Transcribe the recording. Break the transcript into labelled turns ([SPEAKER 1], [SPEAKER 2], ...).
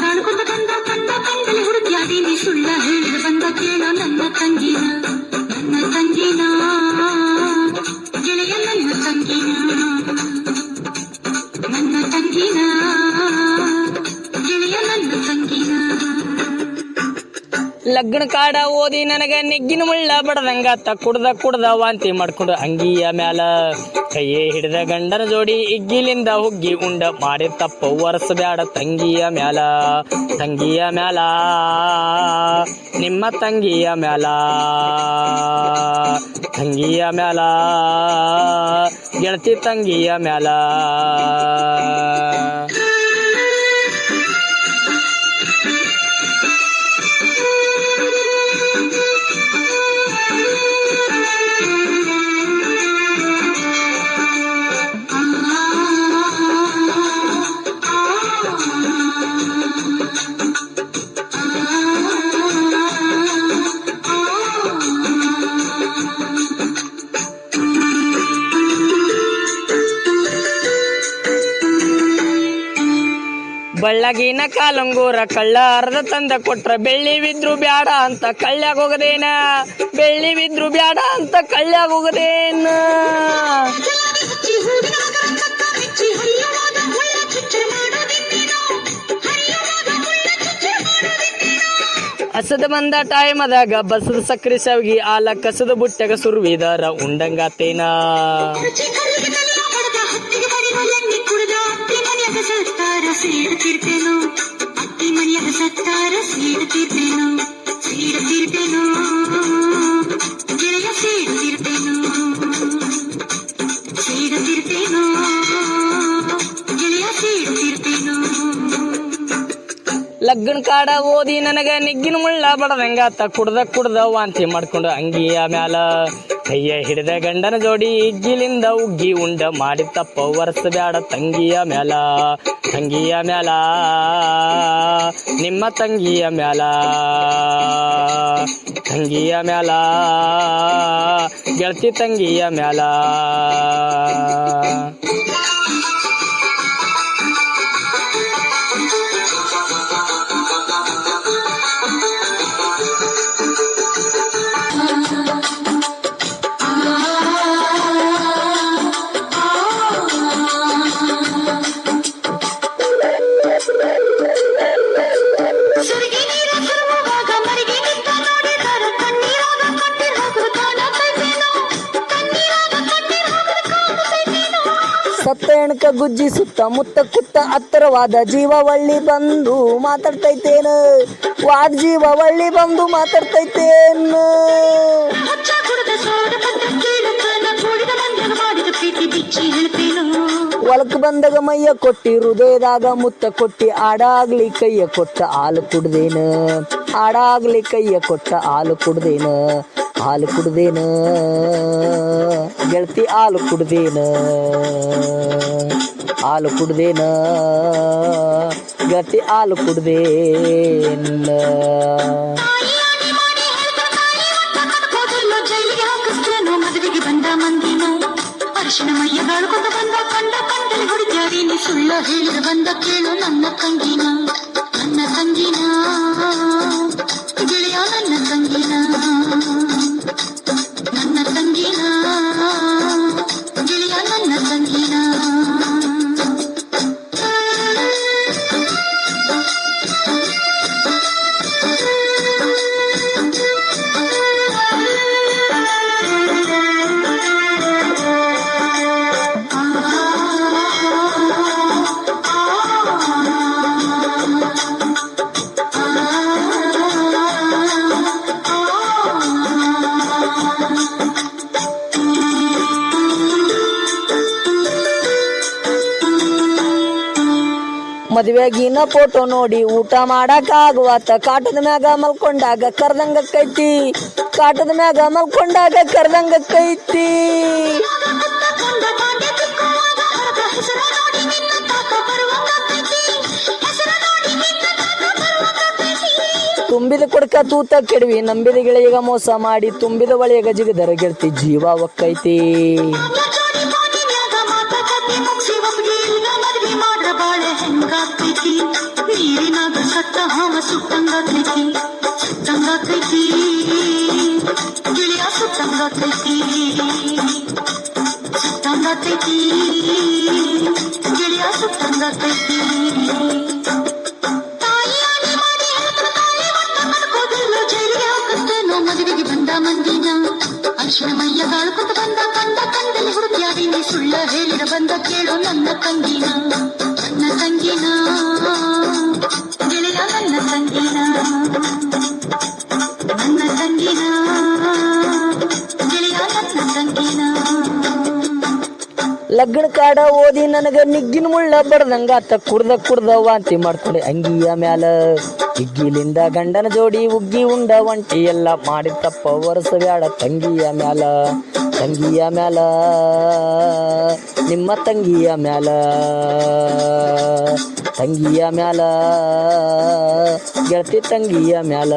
[SPEAKER 1] ಮೈಯಗಾಳ್ಕೊಂಡ ಬಂದ ಕಂಡ ಕಂಡಲಿ ಹುಡುಕ್ಯಾದೀನಿ ಸುಳ್ಳ ಹೇಳಿದ ಬಂದ ಕೇಳೋ ನನ್ನ ತಂಗಿನ ಗೆಳೆಯ ನನ್ನ ತಂಗಿನ ಗೆಳೆಯ ನನ್ನ ತಂಗಿನ.
[SPEAKER 2] ಲಗ್ನ ಕಾಡ ಓದಿ ನನಗ ನೆಗ್ಗಿನ ಮುಳ್ಳ ಬಡದಂಗಾತ ಕುಡ್ದ ವಾಂತಿ ಮಾಡ್ಕೊಂಡು ಅಂಗಿಯ ಮ್ಯಾಲ ಕೈಯೇ ಹಿಡಿದ ಗಂಡನ ಜೋಡಿ ಇಗ್ಗಿಲಿಂದ ಹುಗ್ಗಿ ಉಂಡ ಮಾಡಿ ತಪ್ಪ ಒರೆಸಬ್ಯಾಡ ತಂಗಿಯ ಮ್ಯಾಲ ನಿಮ್ಮ ತಂಗಿಯ ಮ್ಯಾಲ ಗೆಳತಿ ತಂಗಿಯ ಮ್ಯಾಲ. ಬಳ್ಳಗಿನ ಕಾಲಂಗೂರ ಕಳ್ಳ ಅರ್ಧ ತಂದ ಕೊಟ್ರ ಬೆಳ್ಳಿ ಬಿದ್ರು ಬ್ಯಾಡ ಅಂತ ಕಳ್ಳ್ಯಾಗ ಹೋಗದೇನ ಹಸದ ಬಂದ ಟೈಮದಾಗ ಬಸದ ಸಕ್ರಿ ಸವಗಿ ಆಲ ಕಸದ ಬುಟ್ಟೆಗ ಸುರ್ವಿದಾರ ಉಂಡಂಗಾತೇನ.
[SPEAKER 1] ಸೀಡ್ತಿರ್ತೇನು ಅತ್ತಿ ಮನೆಯಾಗ ಸತ್ತಾರ ಸೀಡ್ತಿರ್ತೇನು ಗೆಳೆಯ ಸೀಡ್ತಿರ್ತೇನು ಗೆಳೆಯ ಸೀಡ್ತಿರ್ತೇನು.
[SPEAKER 2] ಲಗ್ನ ಕಾಡ ಓದಿ ನನಗ ನೆಗ್ಗಿನ ಮುಳ್ಳ ಬಡದಂಗಾತ ಕುಡ್ದ ವಾಂತಿ ಮಾಡ್ಕೊಂಡು ಅಂಗಿಯ ಮ್ಯಾಲ ಕೈಯ ಹಿಡಿದ ಗಂಡನ ಜೋಡಿ ಇಗ್ಗಿಲಿಂದ ಉಗ್ಗಿ ಉಂಡ ಮಾಡಿ ತಪ್ಪ ಒರೆಸಬ್ಯಾಡ ತಂಗಿಯ ಮ್ಯಾಲ ನಿಮ್ಮ ತಂಗಿಯ ಮ್ಯಾಲ ಗೆಳತಿ ತಂಗಿಯ ಮ್ಯಾಲ. ಸತ್ತ ಎಣಕ ಗುಜ್ಜಿ ಸುತ್ತ ಮುತ್ತ ಕುತ್ತ ಹತ್ತರವಾದ ಜೀವವಳ್ಳಿ ಬಂದು ಮಾತಾಡ್ತೈತೇನ ಒಳಕ್ ಬಂದಾಗ ಮೈಯ ಕೊಟ್ಟಿ ಹೃದಯದಾಗ ಮುತ್ತ ಕೊಟ್ಟಿ ಆಡಾಗ್ಲಿ ಕೈಯ ಕೊಟ್ಟ ಹಾಲು ಕುಡ್ದೇನ ಗೆಳತಿ ಹಾಲು ಕುಡ್ದೇನ ಗೆಳತಿ ಹಾಲು ಕುಡ್ದೇನ.
[SPEAKER 1] ಅರಿಶಿನ ಮೈಯಗಾಳ್ಕೊಂಡ ಬಂದ ಕಂಡ ಕಂಡಲಿ ಹುಡುಕ್ಯಾದೀನಿ ಸುಳ್ಳ ಹೇಳಿದ ಬಂದ ಕೇಳು ನನ್ನ ತಂಗಿನ ಗೆಳೆಯ ನನ್ನ ತಂಗಿನ ಗೆಳೆಯ ನನ್ನ ತಂಗಿನ.
[SPEAKER 2] ಮದುವೆಗಿನ ಫೋಟೋ ನೋಡಿ ಊಟ ಮಾಡಾಕ ಆಗುವಾತ ಕಾಟದ ಮ್ಯಾಗ ಮಲ್ಕೊಂಡಾಗ ಕರ್ದಂಗಕ್ಕೈತಿ. ತುಂಬಿದ ಕೊಡ್ಕ ತೂತ ಕೆಡವಿ ನಂಬಿದ ಗೆಳೆಯಗ ಮೋಸ ಮಾಡಿ ತುಂಬಿದ ಒಳೆಯಗ ಜಿಗದರ ಗೆಳತಿ ಜೀವ ಒಕ್ಕೈತಿ.
[SPEAKER 1] ನೀರಿನಾಗ ಸುಟ್ಟಂಗಾತೈತಿ ಸುಟ್ಟಂಗಾತೈತಿ ಗಿಳಿಯ ಸುಟ್ಟಂಗಾತೈತಿ ಸುಟ್ಟಂಗಾತೈತಿ ಗಿಳಿಯ ಸುಟ್ಟಂಗಾತೈತಿ ತಾಯಿಯಾಗಿ ಮಾಡಿ ಹೇಳ್ತಾನ ತಾಯಿ ಒಟ್ಟ ಕಳ್ಕೋದಿಲ್ಲ ಜೈಲಿಗೆ ಹಾಕಸ್ತೇನೋ ಮದುವೆಗೆ ಬಂದ ಮಂದಿನ ಅರಿಶಿನ ಮೈಯ ಗಾಳ್ಕೊತ ಬಂದ ಕಂಡ ಕಂಡಲ್ಲಿ ಹುಡುಕಿಯಾಡಿ ನೀ ಸುಳ್ಳ ಹೇಳಿದ ಬಂದ ಕೇಳೋ ನನ್ನ ತಂಗಿನ ಗೆಳೆಯ ನನ್ನ ತಂಗಿನ ಗೆಳೆಯ ನನ್ನ ತಂಗಿನ
[SPEAKER 2] ಲಗ್ನ ಕಾಡ ಓದಿ ನನಗ ನಿಗ್ಗಿನ ಮುಳ್ಳ ಬಡ್ದಂಗಾತ ಕುಡ್ದ ವಾಂತಿ ಮಾಡ್ಕೊಂಡೆ ಅಂಗಿಯ ಮ್ಯಾಲ ಹಿಗ್ಗಿಲಿಂದ ಗಂಡನ ಜೋಡಿ ಉಗ್ಗಿ ಉಂಡ ಒಂಟಿ ಎಲ್ಲ ಮಾಡಿದ ತಪ್ಪ ಒರೆಸಬ್ಯಾಡ ತಂಗಿಯ ಮ್ಯಾಲ ನಿಮ್ಮ ತಂಗಿಯ ಮ್ಯಾಲ ಗೆಳತಿ ತಂಗಿಯ ಮ್ಯಾಲ